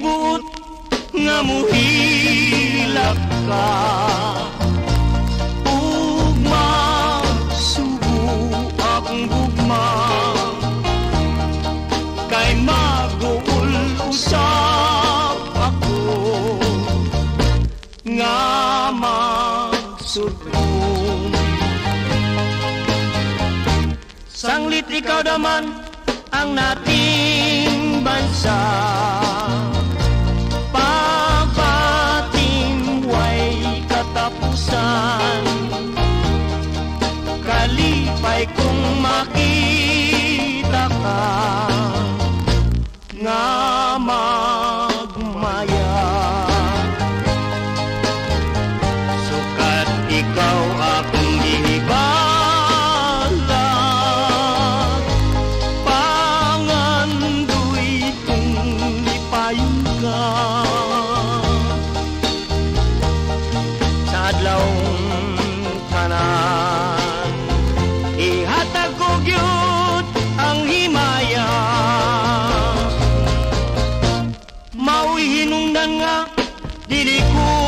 Gisugot nga muhilak ka ug masugo akong gugma kay maguol usab ako nga magsugong. Sanglit ikaw daman ang nating bansa, pagbating way katapusan, kalipay kung makita ka nga magmaya. Sukat ikaw akong ginibalag, pangandoy kung lipayon ka. Sa adlawng tanan ihatag ko gyud ang himaya, mao'y hinungdan nga dili ko